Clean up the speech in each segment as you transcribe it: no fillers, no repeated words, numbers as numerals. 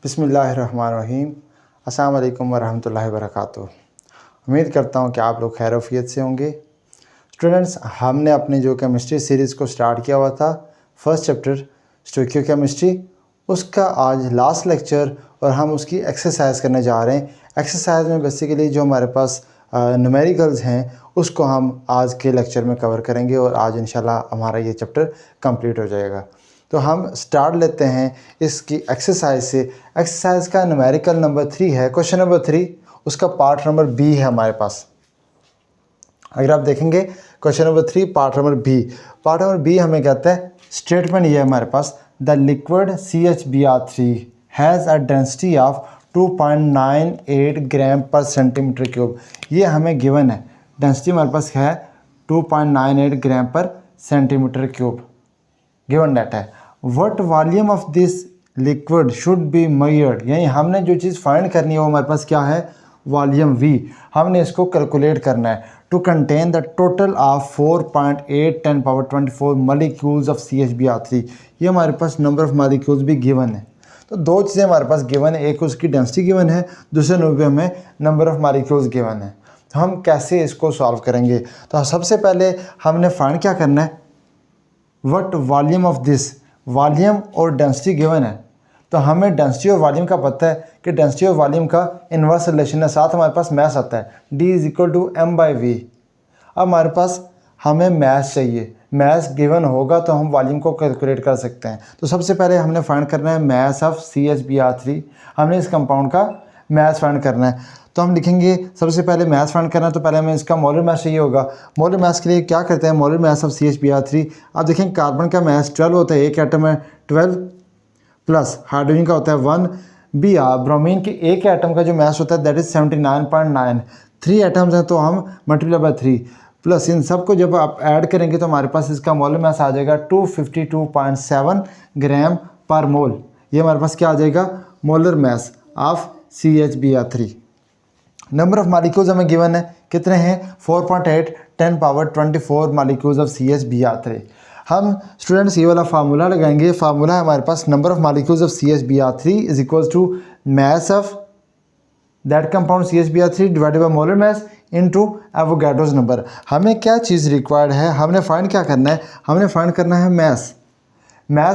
बिस्मिल्लाहिर्रहमानिर्रहीम। अस्सलाम वालेकुम वरहमतुल्लाहि वबरकातुहू। उम्मीद करता हूँ कि आप लोग खैर आफियत से होंगे। स्टूडेंट्स, हमने अपनी जो केमिस्ट्री सीरीज़ को स्टार्ट किया हुआ था, फर्स्ट चैप्टर स्टोइकियोकेमिस्ट्री, उसका आज लास्ट लेक्चर और हम उसकी एक्सरसाइज करने जा रहे हैं। एक्सरसाइज में बेसिकली जो हमारे पास न्यूमेरिकल्स हैं उसको हम आज के लेक्चर में कवर करेंगे और आज इंशाल्लाह हमारा ये चैप्टर कंप्लीट हो जाएगा। तो हम स्टार्ट लेते हैं इसकी एक्सरसाइज से। एक्सरसाइज का न्यूमेरिकल नंबर 3 है, क्वेश्चन नंबर 3, उसका पार्ट नंबर बी है हमारे पास। अगर आप देखेंगे question number 3 part number B हमें कहता है, स्टेटमेंट ये है हमारे पास, the liquid CHBr3 has a density of 2.98 gram पर सेंटीमीटर क्यूब। ये हमें गिवन है, डेंसिटी हमारे पास है 2.98 ग्राम पर सेंटीमीटर क्यूब, गिवन डाटा है। What volume of this liquid should be measured, यानी हमने जो चीज़ फाइंड करनी है वो हमारे पास क्या है, वॉल्यूम V। हमने इसको कैलकुलेट करना है। To contain the total of 4.8 10⁻24 molecules of CHBr3। ये हमारे पास नंबर ऑफ मॉलिक्यूल्स भी गिवन है। तो दो चीज़ें हमारे पास गिवन है, एक उसकी डेंसिटी गिवन है, दूसरे नंबर पे हमें नंबर ऑफ मॉलिक्यूल्स गिवन है। तो हम कैसे इसको सॉल्व करेंगे? तो सबसे पहले हमने फाइंड क्या करना है, what volume of this, volume और डेंसिटी गिवन है। तो हमें डेंसिटी और वॉल्यूम का पता है कि डेंसिटी और वॉल्यूम का इन्वर्स रिलेशन है, साथ हमारे पास मैथ आता है, D = m/v। अब हमारे पास हमें मैथ चाहिए, मैथ गिवन होगा तो हम वॉल्यूम को कैलकुलेट कर सकते हैं। तो सबसे पहले हमने फाइंड करना है मैथ ऑफ CHBr3। हमने इस कंपाउंड का मैथ फाइंड करना है। तो हम लिखेंगे सबसे पहले मैथ फाइंड करना है, तो पहले हमें इसका मोलर मास चाहिए होगा। मोलर मास के लिए क्या करते हैं, मोलर मास ऑफ CHBr3। आप देखें कार्बन का मास 12 होता है, एक एटम है 12, प्लस हाइड्रोजन का होता है 1, Br ब्रोमीन के एक एटम का जो मास होता है दैट इज 79.9। 3 एटम्स हैं तो हम मल्टीप्लाई बाय 3, प्लस इन सब को जब आप ऐड करेंगे तो हमारे पास इसका मोलर मास आ जाएगा 252.7 ग्राम पर मोल। ये हमारे पास क्या आ जाएगा, molar mass of CHBr3। Number of molecules हमें गिवन है, कितने हैं, 4.8 10⁻24 मॉलिक्यूल्स ऑफ CHBr3। हम स्टूडेंट्स ये वाला फार्मूला लगाएंगे। फार्मूला है हमारे पास, number of molecules of CHBr3 is equals to mass of that compound CHBr3 divided by molar mass into Avogadro's number. हमें क्या चीज़ रिक्वायर्ड है, हमने फाइंड क्या करना है, हमने फाइंड करना है मास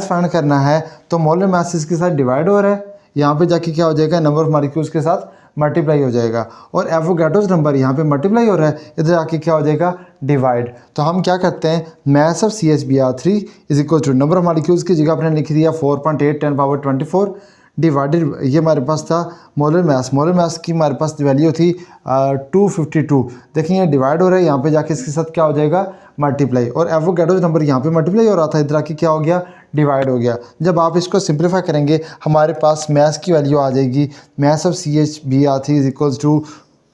फाइंड करना है। तो मोलर मास इसके साथ डिवाइड हो रहा है, यहाँ पे जाके क्या हो जाएगा, नंबर ऑफ मॉलिक्यूल्स के साथ मल्टीप्लाई हो जाएगा, और एवोगाड्रोस नंबर यहाँ पे मल्टीप्लाई हो रहा है, इधर आके क्या हो जाएगा, डिवाइड। तो हम क्या करते हैं, mass of CHBr3 is equal to number of molecules की जगह आपने लिख दिया 4.8 10⁻24 डिवाइडेड, ये हमारे पास था मोलर मास की हमारे पास वैल्यू थी 252। देखिए ये डिवाइड हो रहा है, यहाँ पे जाके इसके साथ क्या हो जाएगा, मल्टीप्लाई, और एवोगाड्रोस नंबर यहाँ पे मल्टीप्लाई हो रहा था, इधर आके क्या हो गया, डिवाइड हो गया। जब आप इसको सिंप्लीफाई करेंगे हमारे पास मास की वैल्यू आ जाएगी, mass of CHBr3 is equals to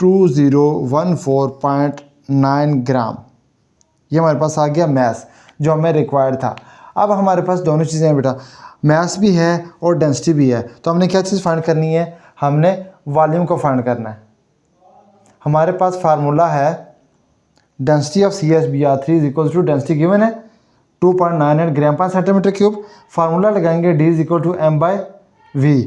2014.9 gram. ये हमारे पास आ गया मास जो हमें रिक्वायर्ड था। अब हमारे पास दोनों चीज़ें हैं बेटा, मास भी है और डेंसिटी भी है। तो हमने क्या चीज़ फाइंड करनी है, हमने वॉल्यूम को फाइंड करना है। हमारे पास फार्मूला है density of CHBr3 is equals to, density given है 2.98 ग्राम पर सेंटीमीटर क्यूब। फार्मूला लगाएंगे D = m/v।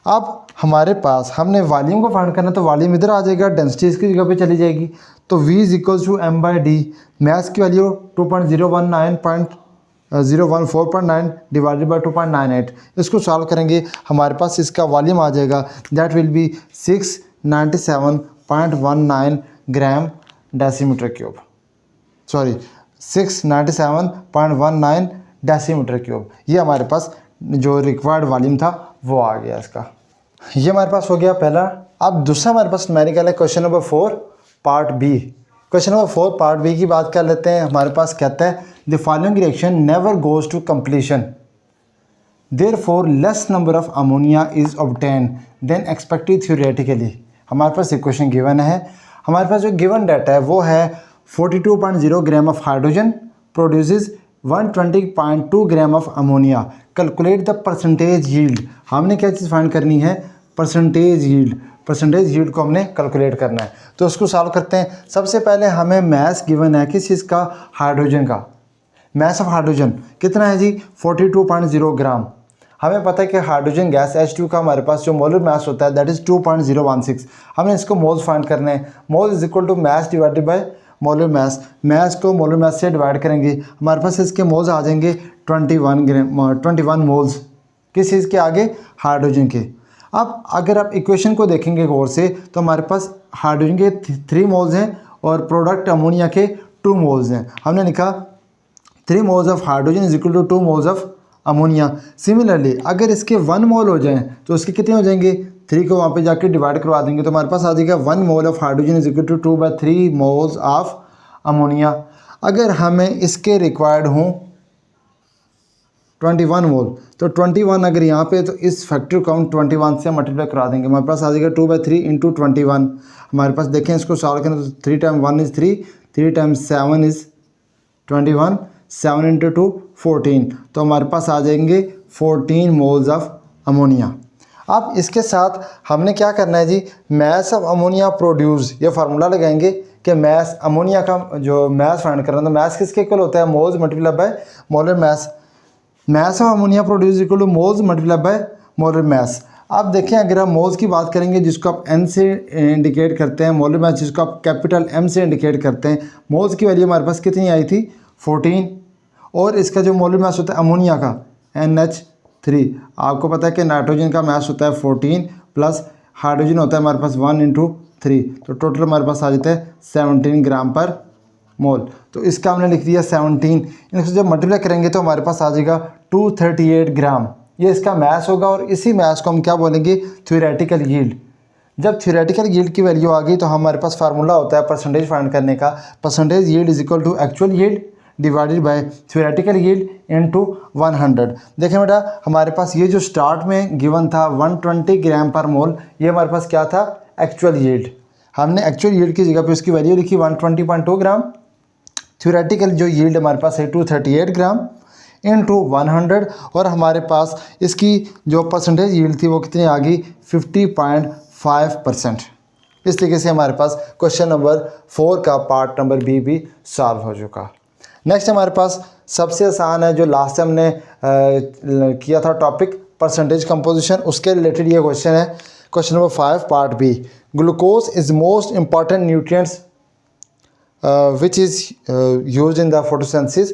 अब हमारे पास हमने वॉल्यूम को फाइंड करना है, तो वॉल्यूम इधर आ जाएगा, डेंसिटी इसकी जगह पे चली जाएगी, तो V = m/d। मास की वैल्यू 2.014.9 डिवाइडेड बाय 2.98। इसको सॉल्व करेंगे हमारे पास इसका वॉल्यूम आ जाएगा, that will be 697.19 gram decimetre cube, sorry 697.19 decimetre cube. ये हमारे पास जो रिक्वायर्ड वॉल्यूम था वो आ गया इसका। ये हमारे पास हो गया पहला। अब दूसरा हमारे पास न्यूमेरिकल है, question number 4 part B. Question number 4 part B की बात कर लेते हैं। हमारे पास कहता है, the following reaction never goes to completion, therefore less number of ammonia is obtain than expected theoretically. हमारे पास इक्वेशन गिवन है, हमारे पास जो गिवन डाटा है वो है 42.0 gram of hydrogen produces 120.2 gram of ammonia. Calculate the percentage yield. हमने क्या चीज़ फाइंड करनी है, परसेंटेज यील्ड को हमने कैलकुलेट करना है। तो उसको सॉल्व करते हैं। सबसे पहले हमें मास गिवन है किस चीज़ का, हाइड्रोजन का। मास ऑफ हाइड्रोजन कितना है जी, 42.0 ग्राम। हमें पता है कि हाइड्रोजन गैस H2 का हमारे पास जो मोलर मास होता है दैट इज़ 2.016। हमने इसको मोल्स फाइंड करने हैं। Mole is equal to mass divided by molar mass. Mass को मोलर मास से डिवाइड करेंगे, हमारे पास इसके मोल्स आ जाएंगे 21 मोल्स। किस चीज़ के आगे? हाइड्रोजन के। अब अगर आप इक्वेशन को देखेंगे गौर से तो हमारे पास हाइड्रोजन के 3 मोल्स हैं और प्रोडक्ट अमोनिया के 2 मोल्स हैं। हमने लिखा 3 moles of hydrogen is equal to 2 moles of ammonia. Similarly अगर इसके 1 मोल हो जाएं तो उसके कितने हो जाएंगे? 3 को वहाँ पे जाके डिवाइड करवा देंगे तो हमारे पास आ जाएगा 1 mole of hydrogen is equal to 2/3 moles of ammonia. अगर हमें इसके रिक्वायर्ड हों 21 मोल तो 21 अगर यहाँ पे तो इस फैक्टर को हम 21 से मल्टीप्लाई करा देंगे, हमारे पास आ जाएगा 2/3 इंटू 21। हमारे पास देखें इसको सॉल्व करें तो 3 time 1 is 3, 3 times 7 is 21, 7 into 2 14, तो हमारे पास आ जाएंगे 14 मोल्स ऑफ अमोनिया। अब इसके साथ हमने क्या करना है जी, मैस ऑफ अमोनिया प्रोड्यूस, ये फार्मूला लगाएंगे कि मैस अमोनिया का जो मैस फाइंड करना है तो मैस किसके इक्वल होता है? Moles multiply by molar mass. Mass of ammonia produce equal to moles multiply by molar mass. अब देखें अगर हम मोल्स की बात करेंगे जिसको आप एन से इंडिकेट करते हैं, मोलर मैस जिसको आप कैपिटल एम से इंडिकेट करते हैं, मोल्स की वैल्यू हमारे पास कितनी आई थी? 14। और इसका जो मोलर मैस होता है अमोनिया का NH3, आपको पता है कि नाइट्रोजन का मैस होता है 14 प्लस हाइड्रोजन होता है हमारे पास 1 इंटू 3, तो टोटल हमारे पास आ जाता है 17 ग्राम पर मोल। तो इसका हमने लिख दिया 17, इनको जब मल्टीप्लाई करेंगे तो हमारे पास आ जाएगा 238 ग्राम, ये इसका मैस होगा। और इसी मैस को हम क्या बोलेंगे? Theoretical yield. जब थ्योरेटिकल यील्ड की वैल्यू आ गई तो हमारे पास फार्मूला होता है परसेंटेज फाइंड करने का, percentage yield is equal to actual yield divided by theoretical yield into 100। देखें बेटा हमारे पास ये जो स्टार्ट में गिवन था 120 ग्राम पर मोल, ये हमारे पास क्या था? Actual yield. हमने एक्चुअल यील्ड की जगह पे उसकी वैल्यू लिखी 120.2 ग्राम। थ्योरेटिकल जो यील्ड हमारे पास है 238 ग्राम इंटू 100, और हमारे पास इसकी जो परसेंटेज यील्ड थी वो कितनी आ गई? 50.5%। इस तरीके से हमारे पास क्वेश्चन नंबर 4 का पार्ट नंबर बी भी सॉल्व हो चुका। नेक्स्ट हमारे पास सबसे आसान है जो लास्ट टाइम हमने किया था टॉपिक परसेंटेज कंपोजिशन, उसके रिलेटेड ये क्वेश्चन है। क्वेश्चन नंबर 5 part B, glucose is most important nutrients which is used in the photosynthesis,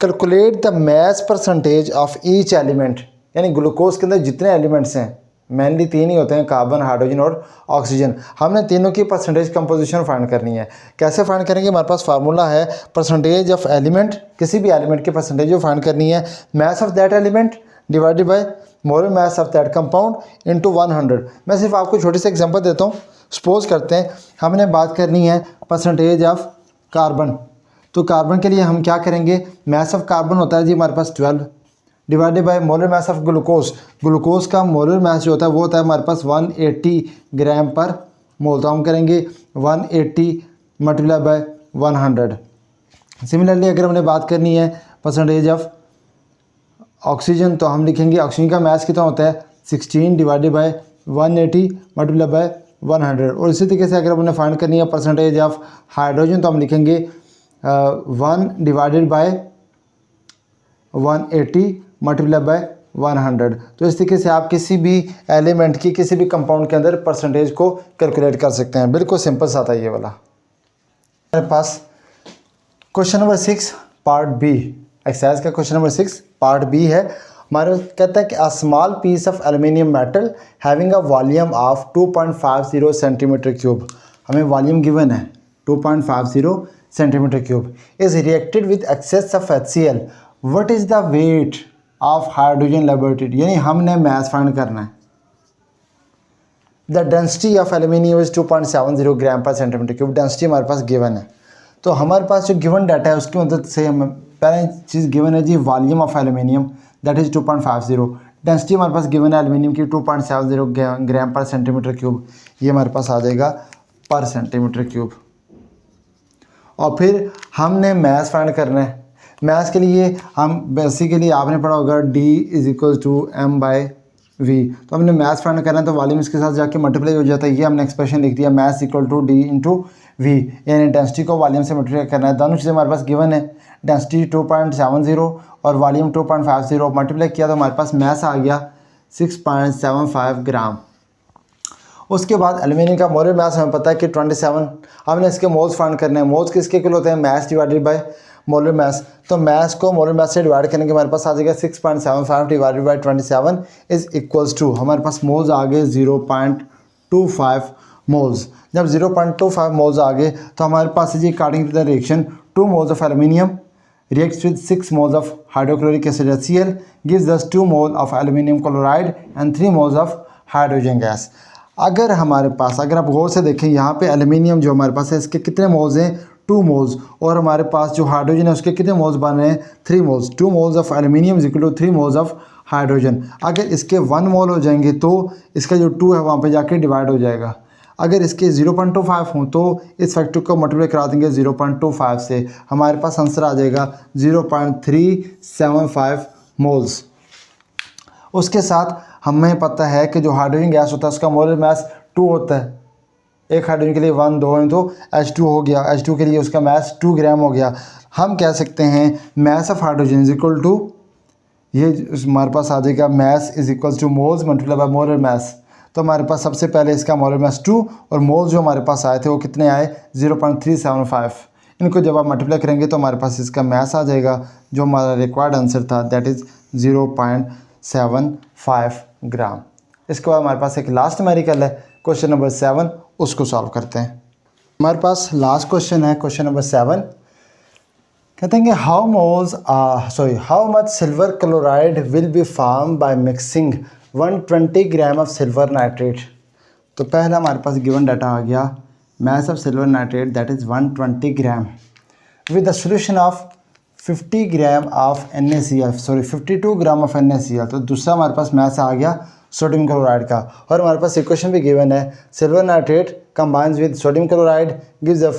calculate the mass percentage of each element। यानी ग्लूकोज के अंदर जितने एलिमेंट्स हैं मेनली 3 ही होते हैं, कार्बन, हाइड्रोजन और ऑक्सीजन, हमने तीनों की परसेंटेज कंपोजिशन फाइंड करनी है। कैसे फाइंड करेंगे? हमारे पास फार्मूला है परसेंटेज ऑफ एलिमेंट, किसी भी एलिमेंट की परसेंटेज जो फाइंड करनी है, mass of that element divided by molar mass of that compound into 100। मैं सिर्फ आपको छोटी सी एग्जांपल देता हूँ। सपोज करते हैं हमने बात करनी है परसेंटेज ऑफ कार्बन, तो कार्बन के लिए हम क्या करेंगे? मैस ऑफ कार्बन होता है जी हमारे पास 12 divided by molar mass of glucose. Glucose का मोलर मास जो होता है वो होता है हमारे पास 180 ग्राम पर मोल, तो हम करेंगे 180 मल्टीप्लाई बाय 100। सिमिलरली अगर हमने बात करनी है परसेंटेज ऑफ ऑक्सीजन तो हम लिखेंगे ऑक्सीजन का मास कितना होता है? 16 डिवाइडेड बाय 180 मल्टीप्लाई बाय 100। और इसी तरीके से अगर हमने फाइंड करनी है परसेंटेज ऑफ हाइड्रोजन तो हम लिखेंगे 1 डिवाइडेड बाय 180 मल्टीप्लाई बाय 100। तो इस तरीके से आप किसी भी एलिमेंट की किसी भी कंपाउंड के अंदर परसेंटेज को कैलकुलेट कर सकते हैं। बिल्कुल सिंपल सा था ये वाला। हमारे पास question number 6 part B, exercise का क्वेश्चन नंबर 6 पार्ट बी है। हमारे कहता है कि a small piece of aluminium metal having a volume of 2.50 centimetre cube, हमें वॉल्यूम गिवन है 2.50 centimetre cube, is reacted with excess of HCl, what is the weight of hydrogen liberated, यानी हमने mass find करना है। The density of aluminium is 2.70 gram पर centimetre cube, density हमारे पास given है। तो हमारे पास जो गिवन डाटा है उसकी मदद से हम पहले चीज़ गिवन है जी volume of aluminium that is 2.50, density हमारे पास गिवन है एल्यूमिनियम की 2.70 ग्राम पर सेंटीमीटर क्यूब, ये हमारे पास आ जाएगा पर सेंटीमीटर क्यूब। और फिर हमने मास फाइंड करना है। मास के लिए हम बेसिकली आपने पढ़ा होगा D is equal to M/L V. तो हमने मास फाइंड करना है तो वॉल्यूम इसके साथ जाके मल्टीप्लाई हो जाता है। ये हमने एक्सप्रेशन लिख दिया, mass equal to D into V, यानी डेंसिटी को वॉल्यूम से मल्टीप्लाई करना है। दोनों चीज़ें हमारे पास गिवन है, डेंसिटी 2.70 और वॉल्यूम 2.50। मल्टीप्लाई किया तो हमारे पास मास आ गया 6.75 ग्राम। उसके बाद एल्यूमिनियम का मोलर मास हमें पता है कि 27। हमने इसके मोल्स फाइंड करने हैं। मोल्स किसके किलो होते हैं? मास डिवाइडेड बाय मोलर मास। तो मास को मोलर मास से डिवाइड करने के हमारे पास आ जाएगा 6.75 divided by 27 is equals to, हमारे पास मोल्स आ गए 0.25 मोल्स। जब 0.25 मोल्स आ गए तो हमारे पास जी according to the reaction 2 moles of aluminium reacts with 6 moles of hydrochloric acid HCl gives us 2 mole of aluminum chloride and 3 moles of hydrogen gas। अगर हमारे पास, अगर आप गौर से देखें यहाँ पे एल्यूमिनियम जो हमारे पास है इसके कितने मोल्स हैं? 2 मोल्स। और हमारे पास जो हाइड्रोजन है उसके कितने मोल्स बन रहे हैं? 3 moles. 2 moles of aluminium is equal to 3 moles of hydrogen. अगर इसके 1 मोल हो जाएंगे तो इसका जो 2 है वहाँ पे जाके डिवाइड हो जाएगा। अगर इसके 0.25 हों तो इस फैक्टर को मल्टीप्लाई करा देंगे 0.25 से, हमारे पास आंसर आ जाएगा 0.375 मोल्स। उसके साथ हमें पता है कि जो हाइड्रोजन गैस होता है उसका मोलर मास 2 होता है। एक हाइड्रोजन के लिए 1 2 तो H2 हो गया, H2 के लिए उसका मास 2 ग्राम हो गया। हम कह सकते हैं mass of hydrogen is equal to, ये हमारे पास आ जाएगा mass is equal to moles multiply by molar mass. तो हमारे पास सबसे पहले इसका मोलर मास 2 और मोल्स जो हमारे पास आए थे वो कितने आए? 0.375। इनको जब आप मल्टीप्लाई करेंगे तो हमारे पास इसका मास आ जाएगा जो हमारा रिक्वायर्ड आंसर था, दैट इज़ 0.75 ग्राम। इसके बाद हमारे पास एक लास्ट न्यूमेरिकल है, क्वेश्चन नंबर 7, उसको सॉल्व करते हैं। हमारे पास लास्ट क्वेश्चन है, क्वेश्चन नंबर 7। कहते हैं कि how much silver chloride will be form by mixing 120 gram of silver nitrate. तो पहला हमारे पास गिवन डाटा आ गया, mass of silver nitrate that is 120 gram with the solution of 50 gram of NaCl, 52 gram of NaCl। तो दूसरा हमारे पास मास आ गया sodium chloride का। और हमारे पास इक्वेशन भी गिवन है, silver nitrate combines with sodium chloride gives a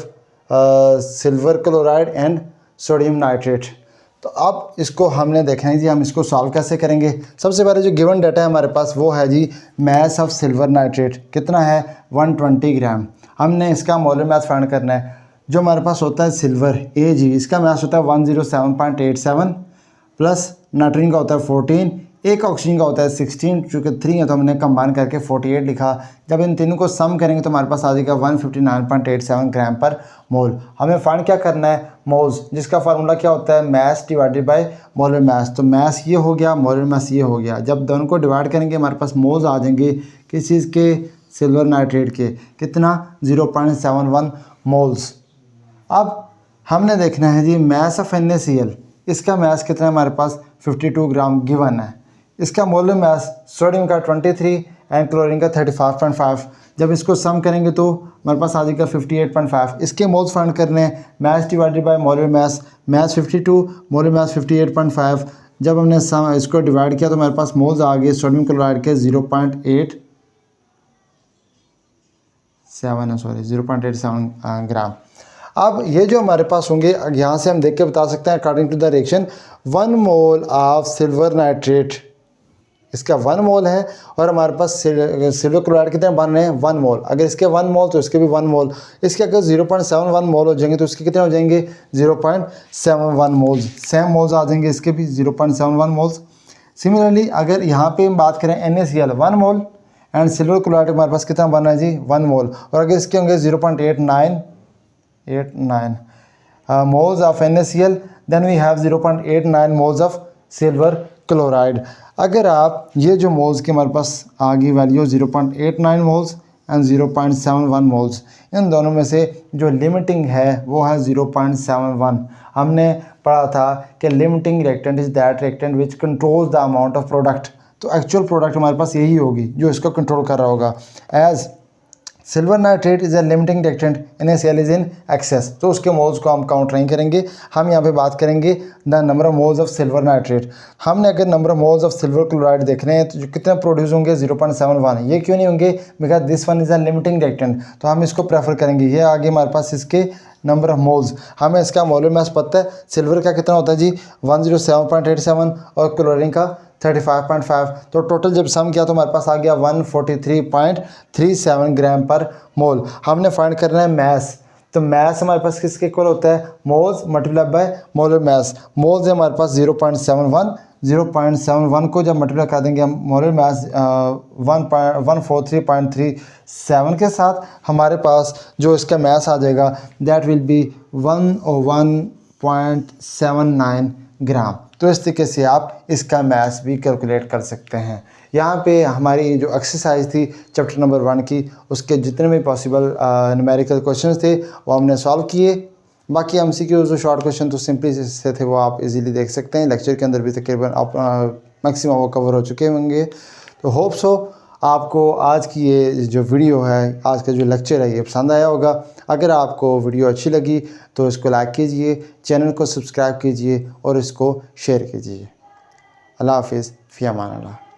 silver chloride and sodium nitrate. तो अब इसको हमने देखना है जी, हम इसको सॉल्व कैसे करेंगे। सबसे पहले जो गिवन डाटा है हमारे पास वो है जी मास ऑफ सिल्वर नाइट्रेट कितना है? 120 ग्राम। हमने इसका मोलर मास फाइंड करना है। जो हमारे पास होता है सिल्वर Ag, इसका मास होता है 107.87 प्लस नाइट्रोजन का होता है 14, एक ऑक्सीजन का होता है 16, चूँकि 3 है तो हमने कंबाइन करके 48 लिखा। जब इन तीनों को सम करेंगे तो हमारे पास आ जाएगा 159.87 ग्राम पर मोल। हमें फाइंड क्या करना है? मोल्स, जिसका फार्मूला क्या होता है? मास डिवाइडेड बाय मोलर मास। तो मास ये हो गया, मोलर मास ये हो गया। जब दोनों को डिवाइड करेंगे हमारे पास मोल्स आ जाएंगे किस चीज़ के? सिल्वर नाइट्रेट के। कितना? 0.71 मोल्स। अब हमने देखना है जी मास ऑफ NaCl, इसका मास कितना है? हमारे पास 52 ग्राम गिवन है। इसका मोलर मास सोडियम का 23 एंड क्लोरीन का 35.5। जब इसको सम करेंगे तो हमारे पास आ जाएगा 58.5। इसके मोल्स फाइंड करने हैं, मास divided by molar mass, mass 52, molar mass 58.5। जब हमने सम इसको डिवाइड किया तो हमारे पास मोल्स आ गए सोडियम क्लोराइड के 0.87 ग्राम। अब ये जो हमारे पास होंगे यहाँ से हम देख के बता सकते हैं according to the reaction 1 mole of silver nitrate, इसका 1 मोल है और हमारे पास सिल्वर क्लोराइड कितने बन रहे हैं? 1 मोल। अगर इसके 1 मोल तो इसके भी 1 मोल। इसके अगर 0.71 मोल हो जाएंगे तो इसके कितने हो जाएंगे? 0.71 मोल्स। सेम मोल्स आ जाएंगे इसके भी 0.71 मोल्स। सिमिलरली अगर यहाँ पे हम बात करें NaCl 1 mole and silver chloride हमारे पास कितना बन रहा है जी? 1 मोल। और अगर इसके होंगे 0.89 moles of NaCl, then we have 0.89 moles of silver chloride। अगर आप ये जो मोल्स की हमारे पास आगे वैल्यू 0.89 मोल्स एंड 0.71 मोल्स, इन दोनों में से जो लिमिटिंग है वो है 0.71। हमने पढ़ा था कि limiting reactant is that reactant which controls the amount of product. तो एक्चुअल प्रोडक्ट हमारे पास यही होगी जो इसको कंट्रोल कर रहा होगा। As silver nitrate is a limiting reactant, NaCl is in excess, तो उसके मोल्स को हम काउंट नहीं करेंगे। हम यहाँ पे बात करेंगे the number of moles of silver nitrate. हमने अगर number of moles of silver chloride देखने हैं तो जो कितने प्रोड्यूस होंगे? 0.71। ये क्यों नहीं होंगे? Because this one is a limiting reactant, तो हम इसको प्रेफर करेंगे। ये आगे हमारे पास इसके नंबर ऑफ मोल्स, हमें इसका मोलर मास पता है। सिल्वर का कितना होता है जी? 107.87 और क्लोरीन का 35.5। तो टोटल जब सम किया तो हमारे पास आ गया 143.37 ग्राम पर मोल। हमने फाइंड करना है मैस। तो मैस हमारे पास किसके इक्वल होता है, moles multiply by molar mass. Moles है हमारे पास 0.71, 0.71 को जब मल्टीप्लाई कर देंगे हम मोलर मैस 143.37 के साथ, हमारे पास जो इसका मैस आ जाएगा दैट विल बी 101.79 ग्राम। तो इस तरीके से आप इसका मैस भी कैलकुलेट कर सकते हैं। यहाँ पे हमारी जो एक्सरसाइज थी चैप्टर नंबर 1 की, उसके जितने भी पॉसिबल न्यूमेरिकल क्वेश्चंस थे वो हमने सॉल्व किए। बाकी एमसीक्यूज जो शॉर्ट क्वेश्चन तो सिंपली से थे वो आप इजीली देख सकते हैं। लेक्चर के अंदर भी तकरीबन आप मैक्सिमम वो कवर हो चुके होंगे। तो होप सो आपको आज की ये जो वीडियो है, आज का जो लेक्चर है ये पसंद आया होगा। अगर आपको वीडियो अच्छी लगी तो इसको लाइक कीजिए, चैनल को सब्सक्राइब कीजिए और इसको शेयर कीजिए। अल्लाह हाफिज़, फ़ी अमान अल्लाह।